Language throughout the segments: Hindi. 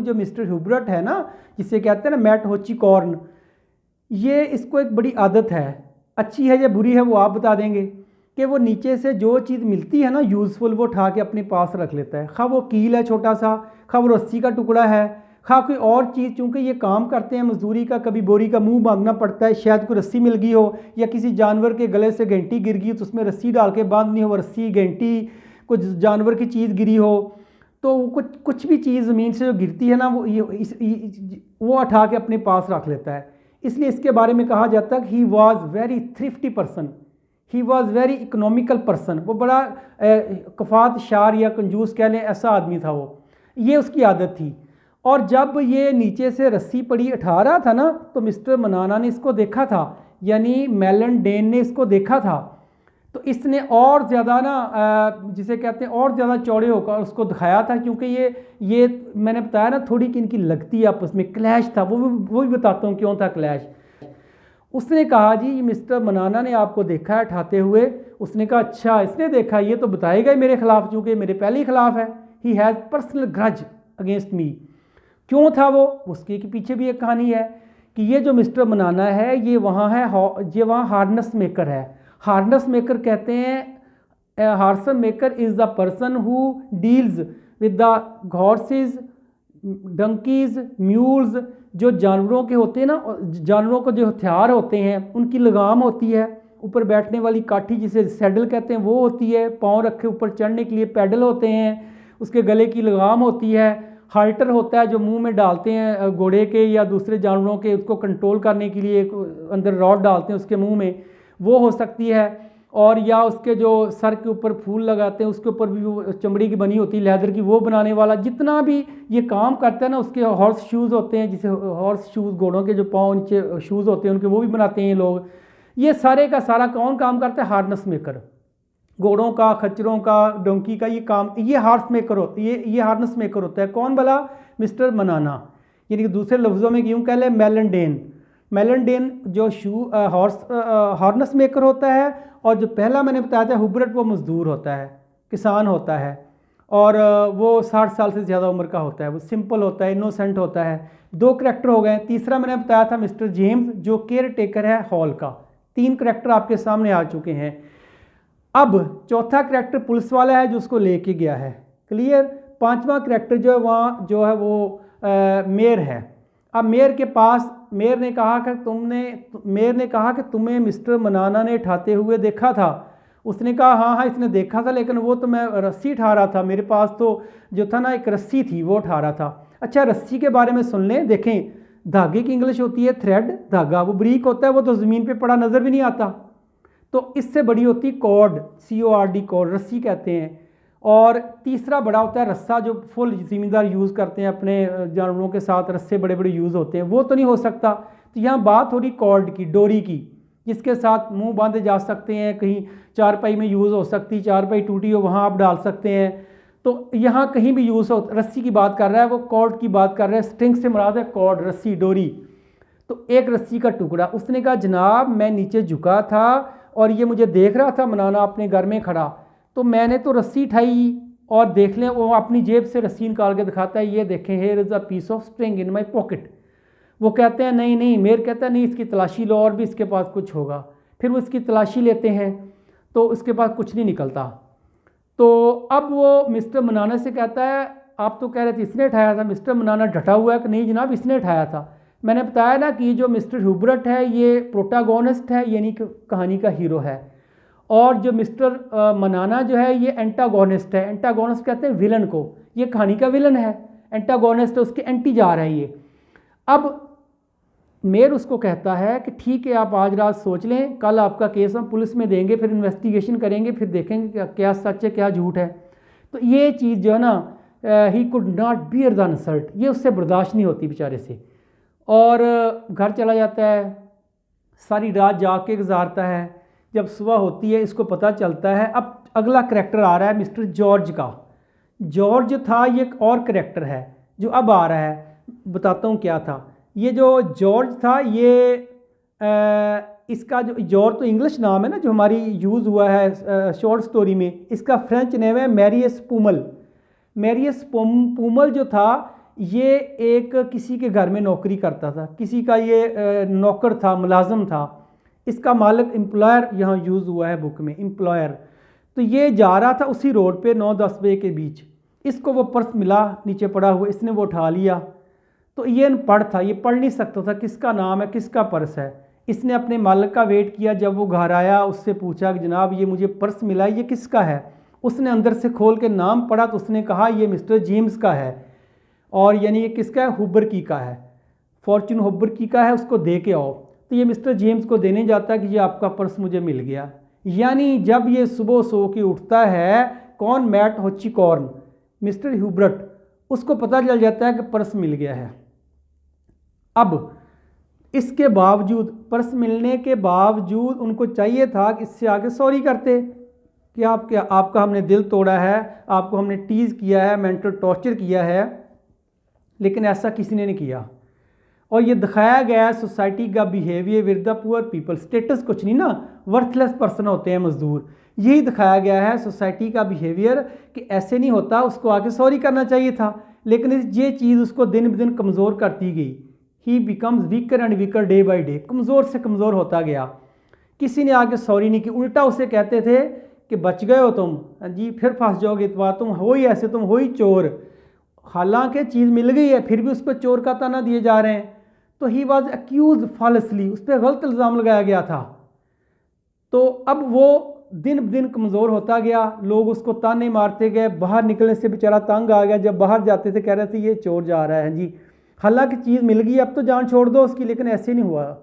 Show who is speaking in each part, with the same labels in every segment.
Speaker 1: जो मिस्टर ह्यूबर्ट है ना, जिसे कहते हैं ना मैट होचीकॉर्न, ये इसको एक बड़ी आदत है, अच्छी है या बुरी है वो आप बता देंगे, कि वो नीचे से जो चीज़ मिलती है ना यूज़फुल वो उठा के अपने पास रख लेता है। खा वो कील है छोटा सा, खा वो रस्सी का टुकड़ा है, खा कोई और चीज़, चूँकि ये काम करते हैं मजदूरी का, कभी बोरी का मुंह बांधना पड़ता है, शायद कोई रस्सी मिल गई हो या किसी जानवर के गले से घंटी गिर गई तो उसमें रस्सी डाल के बांधनी हो, रस्सी घंटी कुछ जानवर की चीज़ गिरी हो, तो कुछ भी चीज़ ज़मीन से जो गिरती है ना वो उठा के अपने पास रख लेता है। इसलिए इसके बारे में कहा जाता है कि he was very thrifty person, he was very economical person, वो बड़ा कफात शार या कंजूस कह लें ऐसा आदमी था वो, ये उसकी आदत थी। और जब ये नीचे से रस्सी पड़ी उठा रहा था ना तो मिस्टर मनाना ने इसको देखा था, यानी मेलन डेन ने इसको देखा था, तो इसने और ज़्यादा ना जिसे कहते हैं और ज़्यादा चौड़े होकर उसको दिखाया था, क्योंकि ये मैंने बताया ना थोड़ी कि इनकी लगती है आपस में, क्लैश था, वो भी बताता हूँ क्यों था क्लैश। उसने कहा जी मिस्टर मनाना ने आपको देखा है उठाते हुए। उसने कहा अच्छा इसने देखा, ये तो बताएगा ही मेरे खिलाफ, चूँकि मेरे पहले ही खिलाफ है, he has personal grudge against me. क्यों था वो, उसके पीछे भी एक कहानी है कि ये जो मिस्टर मनाना है ये वहाँ है, ये वहाँ हार्नेस मेकर है। हार्नेस मेकर कहते हैं, horse maker is the person who deals with the horses, donkeys, mules, जो जानवरों के होते हैं ना, जानवरों को जो हथियार होते हैं उनकी लगाम होती है, ऊपर बैठने वाली काठी जिसे सैडल कहते हैं वो होती है, पाँव रखे ऊपर चढ़ने के लिए पैडल होते हैं, उसके गले की लगाम होती है, हाल्टर होता है जो मुंह में डालते हैं घोड़े के या दूसरे जानवरों के, उसको कंट्रोल करने के लिए अंदर रॉड डालते हैं उसके मुंह में, वो हो सकती है। और या उसके जो सर के ऊपर फूल लगाते हैं उसके ऊपर भी वो चमड़ी की बनी होती है लेदर की, वो बनाने वाला, जितना भी ये काम करता है ना, उसके हॉर्स शूज़ होते हैं, जिसे हॉर्स शूज़, घोड़ों के जो पाँव नीचे शूज़ होते हैं उनके, वो भी बनाते हैं ये लोग। ये सारे का सारा कौन काम करता है, हार्नेस मेकर, घोड़ों का, खच्चरों का, डोंकी का, ये काम ये हार्स मेकर होता है, ये हार्नेस मेकर होता है। कौन भला, मिस्टर मनाना, यानी कि दूसरे लफ्ज़ों में यूँ कह लें मेलन डेन। मेलन डेन जो हार्नेस मेकर होता है, और जो पहला मैंने बताया था हुबर्ट, वो मज़दूर होता है, किसान होता है, और वो 60 साल से ज़्यादा उम्र का होता है, वो सिंपल होता है, इनोसेंट होता है। 2 करैक्टर हो गए। तीसरा मैंने बताया था मिस्टर जेम्स जो केयर टेकर है हॉल का। 3 करैक्टर आपके सामने आ चुके हैं। अब चौथा करैक्टर पुलिस वाला है जो उसको लेके गया है, क्लियर। 5वां करैक्टर जो है वहाँ जो है वो मेयर है। अब मेयर के पास, मेयर ने कहा कि तुम्हें मिस्टर मनाना ने उठाते हुए देखा था। उसने कहा हाँ हाँ इसने देखा था, लेकिन वो तो मैं रस्सी उठा रहा था, मेरे पास तो जो था ना एक रस्सी थी वो उठा रहा था। अच्छा रस्सी के बारे में सुन लें, देखें धागे की इंग्लिश होती है थ्रेड, धागा, वो ब्रीक होता है, वो तो ज़मीन पे पड़ा नज़र भी नहीं आता, तो इससे बड़ी होती कॉर्ड, CORD, कॉर्ड, रस्सी कहते हैं। और तीसरा बड़ा होता है रस्सा, जो फुल ज़मींदार यूज़ करते हैं अपने जानवरों के साथ, रस्से बड़े बड़े यूज़ होते हैं, वो तो नहीं हो सकता। तो यहाँ बात हो रही कॉर्ड की, डोरी की, जिसके साथ मुंह बांधे जा सकते हैं, कहीं चारपाई में यूज़ हो सकती, चारपाई टूटी हो वहाँ आप डाल सकते हैं, तो यहाँ कहीं भी यूज़ हो। रस्सी की बात कर रहा है वो, कॉर्ड की बात कर रहा है, स्ट्रिंग से मुराद है कॉर्ड, रस्सी, डोरी। तो एक रस्सी का टुकड़ा। उसने कहा जनाब मैं नीचे झुका था और ये मुझे देख रहा था मनाना अपने घर में खड़ा, तो मैंने तो रस्सी उठाई, और देख लें वो अपनी जेब से रस्सी निकाल के दिखाता है, ये देखें here is a piece of string in my pocket. वो कहते हैं नहीं नहीं, मेयर कहता है नहीं इसकी तलाशी लो और भी इसके पास कुछ होगा। फिर वो इसकी तलाशी लेते हैं तो उसके पास कुछ नहीं निकलता। तो अब वो मिस्टर मनाना से कहता है आप तो कह रहे थे इसने उठाया था। मिस्टर मनाना डटा हुआ है कि नहीं जनाब इसने उठाया था। मैंने बताया ना कि जो मिस्टर ह्यूबर्ट है ये प्रोटागोनिस्ट है, यानी कि कहानी का हीरो है, और जो मिस्टर मनाना जो है ये एंटागोनिस्ट है। एंटागोनिस्ट कहते हैं विलन को, ये कहानी का विलन है, एंटागोनिस्ट है, उसके एंटी जा रहा है ये। अब मेयर उसको कहता है कि ठीक है आप आज रात सोच लें, कल आपका केस हम पुलिस में देंगे, फिर इन्वेस्टिगेशन करेंगे, फिर देखेंगे क्या सच है क्या झूठ है। तो ये चीज़ जो है ना, ही could not bear the insult, ये उससे बर्दाश्त नहीं होती बेचारे से, और घर चला जाता है, सारी रात जाग के गुजारता है। जब सुबह होती है इसको पता चलता है। अब अगला करैक्टर आ रहा है मिस्टर जॉर्ज का। जॉर्ज था ये एक और करैक्टर है जो अब आ रहा है, बताता हूँ क्या था। ये जो जॉर्ज था ये इसका जो जॉर्ज तो इंग्लिश नाम है ना जो हमारी यूज़ हुआ है शॉर्ट स्टोरी में, इसका फ्रेंच नेम है मैरियस पूमल। मैरियस पूमल जो था ये एक किसी के घर में नौकरी करता था, किसी का ये नौकर था, मुलाजम था। इसका मालिक एम्प्लॉयर यहाँ यूज़ हुआ है बुक में, एम्प्लॉयर। तो ये जा रहा था उसी रोड पे 9-10 बजे के बीच, इसको वो पर्स मिला नीचे पड़ा हुआ, इसने वो उठा लिया। तो ये अनपढ़ था, ये पढ़ नहीं सकता था किसका नाम है, किसका पर्स है। इसने अपने मालिक का वेट किया, जब वो घर आया उससे पूछा कि जनाब ये मुझे पर्स मिला है, ये किसका है। उसने अंदर से खोल के नाम पढ़ा तो उसने कहा ये मिस्टर जेम्स का है, और यानी ये किसका है, हुबर की का है, फॉर्चून हुबर की का है, उसको दे के आओ। तो ये मिस्टर जेम्स को देने जाता है कि ये आपका पर्स मुझे मिल गया। यानी जब ये सुबह सो के उठता है, कौन, मैट हॉचिकॉर्न, मिस्टर ह्यूबर्ट, उसको पता चल जाता है कि पर्स मिल गया है। अब इसके बावजूद, पर्स मिलने के बावजूद उनको चाहिए था कि इससे आगे सॉरी करते कि आपका हमने दिल तोड़ा है, आपको हमने टीज़ किया है, मेंटल टॉर्चर किया है, लेकिन ऐसा किसी ने नहीं किया। और ये दिखाया गया है सोसाइटी का behaviour with the poor people. Status कुछ नहीं ना, वर्थलेस पर्सन होते हैं मजदूर, यही दिखाया गया है सोसाइटी का बिहेवियर कि ऐसे नहीं होता, उसको आगे सॉरी करना चाहिए था। लेकिन ये चीज़ उसको दिन ब दिन कमज़ोर करती गई। ही becomes weaker and weaker day by day, कमज़ोर से कमज़ोर होता गया। किसी ने आगे सॉरी नहीं की, उल्टा उसे कहते थे कि बच गए हो तुम, जी फिर फंस जाओगे, तुम हो ही ऐसे, तुम हो ही चोर। हालांकि चीज़ मिल गई है फिर भी उस पर चोर का ताना दिए जा रहे हैं। तो ही वॉज एक्यूज फॉल्सली, उस पर गलत इल्ज़ाम लगाया गया था। तो अब वो दिन ब दिन कमज़ोर होता गया, लोग उसको ताने मारते गए, बाहर निकलने से बेचारा तंग आ गया। जब बाहर जाते थे कह रहे थे ये चोर जा रहा है जी, हालांकि चीज़ मिल गई, अब तो जान छोड़ दो उसकी, लेकिन ऐसे नहीं हुआ।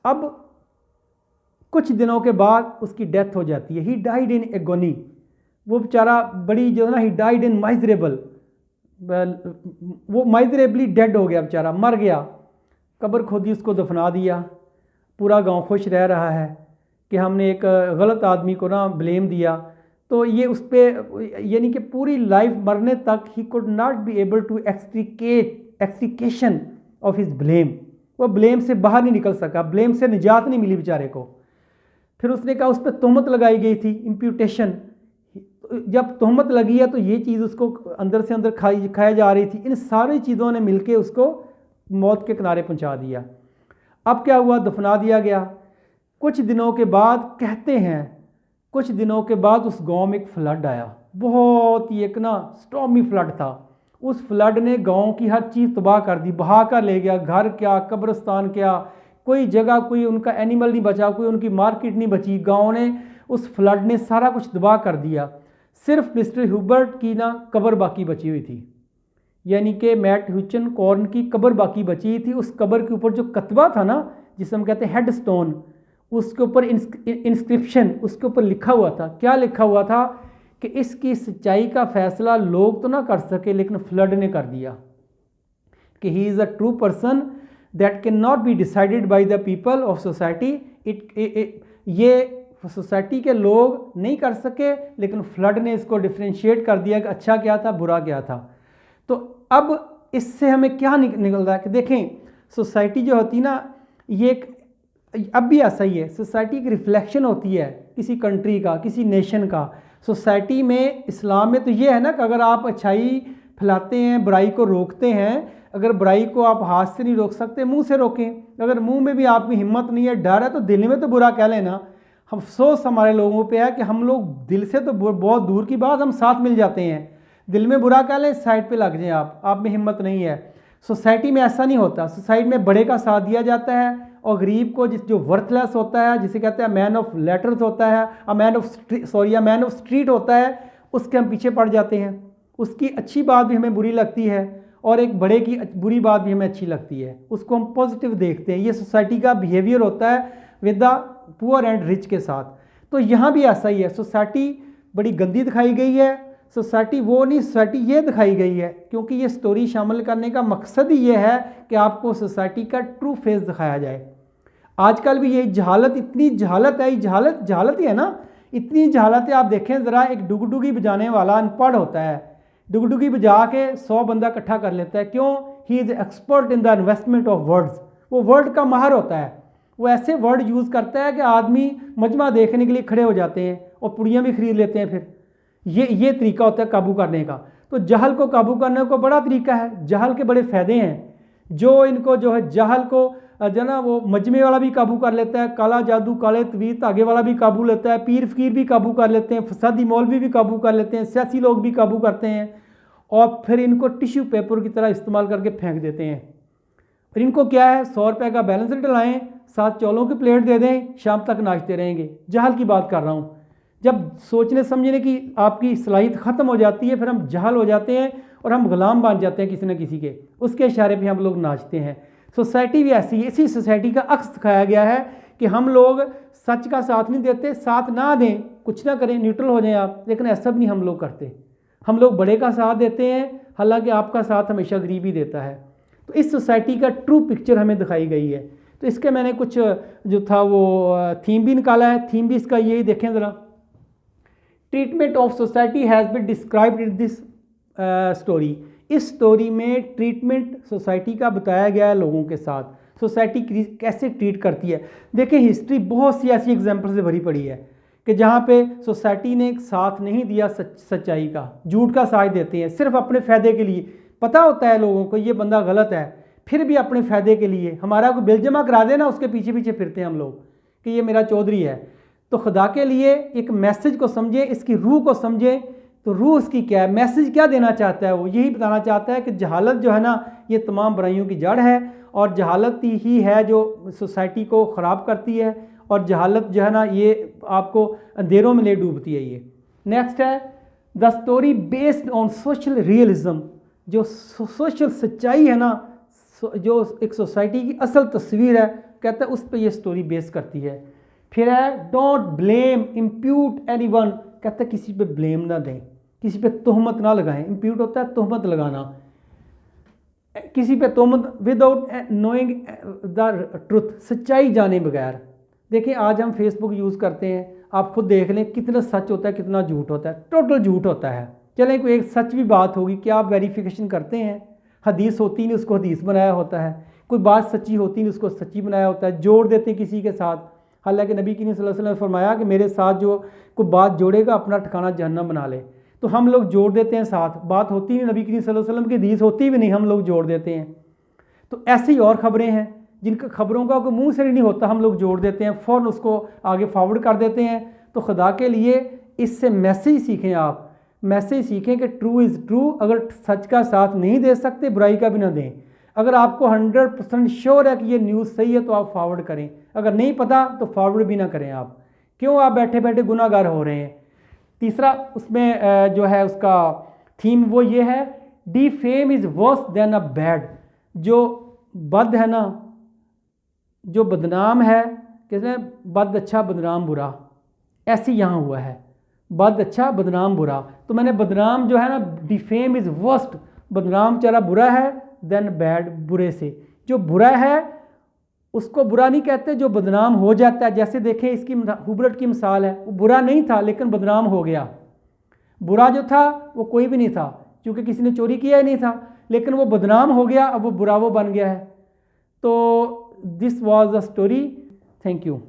Speaker 1: अब कुछ दिनों के बाद उसकी डेथ हो जाती है। ही डाइड इन एगोनी, वो बेचारा बड़ी जो है ना, ही डाइड इन माइजरेबल, वो माइजरेबली डेड हो गया बेचारा, मर गया। कब्र खोदी, उसको दफना दिया। पूरा गांव खुश रह रहा है कि हमने एक गलत आदमी को ना ब्लेम दिया। तो ये उस पर यानी कि पूरी लाइफ मरने तक ही could not be able to extrication of his blame, वो ब्लेम से बाहर नहीं निकल सका, ब्लेम से निजात नहीं मिली बेचारे को। फिर उसने कहा, उस पर तोहमत लगाई गई थी, इम्प्यूटेशन। जब तोहमत लगी है तो ये चीज़ उसको अंदर से अंदर खाया जा रही थी। इन सारी चीज़ों ने मिलके उसको मौत के किनारे पहुंचा दिया। अब क्या हुआ, दफना दिया गया। कुछ दिनों के बाद कहते हैं, कुछ दिनों के बाद उस गांव में एक फ्लड आया, बहुत ही एक ना स्टॉर्मी फ्लड था। उस फ्लड ने गांव की हर चीज़ तबाह कर दी, बहा कर ले गया, घर क्या, कब्रिस्तान क्या, कोई जगह, कोई उनका एनिमल नहीं बचा, कोई उनकी मार्केट नहीं बची। गांव ने, उस फ्लड ने सारा कुछ तबाह कर दिया। सिर्फ मिस्टर ह्यूबर्ट की ना कब्र बाकी बची हुई थी, यानी कि मैट हॉचिकॉर्न की कब्र बाकी बची थी। उस कब्र के ऊपर जो कतबा था ना, जिसे हम कहते हैं हेड स्टोन, उसके ऊपर इंस्क्रिप्शन, उसके ऊपर लिखा हुआ था। क्या लिखा हुआ था कि इसकी सच्चाई का फैसला लोग तो ना कर सके, लेकिन फ्लड ने कर दिया, कि he is a true person that can not be decided by the people of society. ये सोसाइटी के लोग नहीं कर सके, लेकिन फ्लड ने इसको डिफ्रेंशिएट कर दिया कि अच्छा क्या था, बुरा क्या था। तो अब इससे हमें क्या निकल रहा है कि देखें, सोसाइटी जो होती ना, ये एक, अब भी ऐसा ही है, सोसाइटी की रिफ्लेक्शन होती है किसी कंट्री का, किसी नेशन का। सोसाइटी में, इस्लाम में तो ये है ना कि अगर आप अच्छाई फैलाते हैं, बुराई को रोकते हैं, अगर बुराई को आप हाथ से नहीं रोक सकते, मुंह से रोकें। अगर मुंह में भी आप में हिम्मत नहीं है, डर है, तो दिल में तो बुरा कह लेना। हम अफसोस हमारे लोगों पे है कि हम लोग दिल से तो बहुत दूर की बात, हम साथ मिल जाते हैं, दिल में बुरा कह लें, साइड पे लग जाएं, आप में हिम्मत नहीं है। सोसाइटी में ऐसा नहीं होता। सोसाइटी में बड़े का साथ दिया जाता है, और गरीब को, जो वर्थलेस होता है, जिसे कहते हैं मैन ऑफ लेटर्स होता है, मैन ऑफ स्ट्रीट होता है, उसके हम पीछे पड़ जाते हैं। उसकी अच्छी बात भी हमें बुरी लगती है, और एक बड़े की बुरी बात भी हमें अच्छी लगती है, उसको हम पॉजिटिव देखते हैं। ये सोसाइटी का बिहेवियर होता है with the poor and rich के साथ। तो यहाँ भी ऐसा ही है, सोसाइटी बड़ी गंदी दिखाई गई है। सोसाइटी वो नहीं, सोसाइटी ये दिखाई गई है, क्योंकि ये स्टोरी शामिल करने का मकसद ही ये है कि आपको सोसाइटी का ट्रू फेस दिखाया जाए। आजकल भी ये जहालत, इतनी जहालत है, जहालत ही है ना, इतनी जहालत है। आप देखें ज़रा, एक डुगडुगी बजाने वाला अनपढ़ होता है, डुगडुगी बजा के 100 बंदा इकट्ठा कर लेता है। क्यों? He is expert in the investment of words, वो वर्ड का माहर होता है। वो ऐसे वर्ड यूज़ करता है कि आदमी मजमा देखने के लिए खड़े हो जाते हैं और पुड़ियाँ भी खरीद लेते हैं। फिर ये तरीका होता है काबू करने का। तो जहल को काबू करने को बड़ा तरीका है, जहल के बड़े फ़ायदे हैं। जो इनको जो है जहल को जो ना वो मजमे वाला भी काबू कर लेता है, काला जादू काले तवीज़ धागे वाला भी काबू लेता है, पीर फ़कीर भी काबू कर लेते हैं, फसादी मौलवी भी काबू कर लेते हैं, सियासी लोग भी काबू करते हैं और फिर इनको टिश्यू पेपर की तरह इस्तेमाल करके फेंक देते हैं। फिर इनको क्या है, 100 रुपये का बैलेंस डलाएँ, 7 चौलों की प्लेट दे दें, शाम तक नाचते रहेंगे। जहल की बात कर रहा हूँ। जब सोचने समझने की आपकी सलाहियत ख़त्म हो जाती है, फिर हम जहल हो जाते हैं और हम गुलाम बन जाते हैं किसी न किसी के, उसके इशारे पे हम लोग नाचते हैं। सोसाइटी भी ऐसी है, इसी सोसाइटी का अक्स दिखाया गया है कि हम लोग सच का साथ नहीं देते, साथ ना दें, कुछ ना करें, न्यूट्रल हो जाएं आप, लेकिन ऐसा भी नहीं हम लोग करते। हम लोग बड़े का साथ देते हैं, हालांकि आपका साथ हमेशा गरीब ही देता है। तो इस सोसाइटी का ट्रू पिक्चर हमें दिखाई गई है। तो इसके मैंने कुछ जो था वो थीम भी निकाला है। थीम भी इसका यही देखें ज़रा, treatment of society has been described in this story. इस स्टोरी में ट्रीटमेंट सोसाइटी का बताया गया है लोगों के साथ, सोसाइटी कैसे ट्रीट करती है। देखें हिस्ट्री बहुत सी ऐसी एग्जाम्पल से भरी पड़ी है कि जहाँ पे सोसाइटी ने एक साथ नहीं दिया सच्चाई का, झूठ का साथ देते हैं सिर्फ अपने फ़ायदे के लिए। पता होता है लोगों को ये बंदा गलत है, फिर भी अपने फ़ायदे के लिए हमारा कोई बिल जमा करा देना, उसके पीछे पीछे फिरते हैं हम लोग कि ये मेरा चौधरी है। तो खुदा के लिए एक मैसेज को समझें, इसकी रूह को समझें। तो रूह उसकी क्या है, मैसेज क्या देना चाहता है, वो यही बताना चाहता है कि जहालत जो है ना ये तमाम बुराइयों की जड़ है और जहालत ही है जो सोसाइटी को ख़राब करती है और जहालत जो है ना ये आपको अंधेरों में ले डूबती है। ये नेक्स्ट है the story based on social realism. जो सोशल सच्चाई है ना, जो एक सोसाइटी की असल तस्वीर है, कहता है उस पर यह स्टोरी बेस करती है। फिर है डोंट ब्लेम इम्प्यूट एनीवन, कहता है किसी पे ब्लेम ना दें, किसी पे तोहमत ना लगाएं। इम्प्यूट होता है तोहमत लगाना, किसी पे तोहमत विदाउट नोइंग द ट्रुथ, सच्चाई जाने बगैर। देखिए आज हम फेसबुक यूज़ करते हैं, आप खुद देख लें कितना सच होता है कितना झूठ होता है, टोटल झूठ होता है। चलें कोई एक सच भी बात होगी, क्या आप वेरिफिकेशन करते हैं? हदीस होती नहीं उसको हदीस बनाया होता है, कोई बात सच्ची होती नहीं उसको सच्ची बनाया होता है, जोड़ देते हैं किसी के साथ। हालांकि नबी करीम सल्लल्लाहु अलैहि वसल्लम ने फरमाया कि मेरे साथ जो कोई बात जोड़ेगा अपना ठिकाना जहन्नम बना ले। तो हम लोग जोड़ देते हैं साथ, बात होती नहीं, नबी करीम सल्लल्लाहु अलैहि वसल्लम की हदीस होती भी नहीं, हम लोग जोड़ देते हैं। तो ऐसे ही और ख़बरें हैं जिनका खबरों का कोई मुँह से नहीं होता, हम लोग जोड़ देते हैं, फ़ौरन उसको आगे फॉरवर्ड कर देते हैं। तो खुदा के लिए इससे मैसेज सीखें, आप मैसेज सीखें कि ट्रू इज़ ट्रू। अगर सच का साथ नहीं दे सकते, बुराई का भी ना दें। अगर आपको 100% श्योर है कि ये न्यूज़ सही है तो आप फॉरवर्ड करें, अगर नहीं पता तो फॉरवर्ड भी ना करें। आप क्यों, आप बैठे बैठे गुनाहगार हो रहे हैं। तीसरा उसमें जो है उसका थीम वो ये है, D fame is worse than a bad. जो बद है ना, जो बदनाम है, कहते हैं बद अच्छा बदनाम बुरा, ऐसे यहाँ हुआ है, बद अच्छा बदनाम बुरा। तो मैंने बदनाम जो है ना, डिफेम इज़ वर्स्ट, बदनाम चरा बुरा है, देन बैड बुरे से। जो बुरा है उसको बुरा नहीं कहते, जो बदनाम हो जाता है। जैसे देखें इसकी हुबरट की मिसाल है, वो बुरा नहीं था लेकिन बदनाम हो गया। बुरा जो था वो कोई भी नहीं था क्योंकि किसी ने चोरी किया ही नहीं था, लेकिन वो बदनाम हो गया, अब वो बुरा वो बन गया है। तो this was the story. Thank you.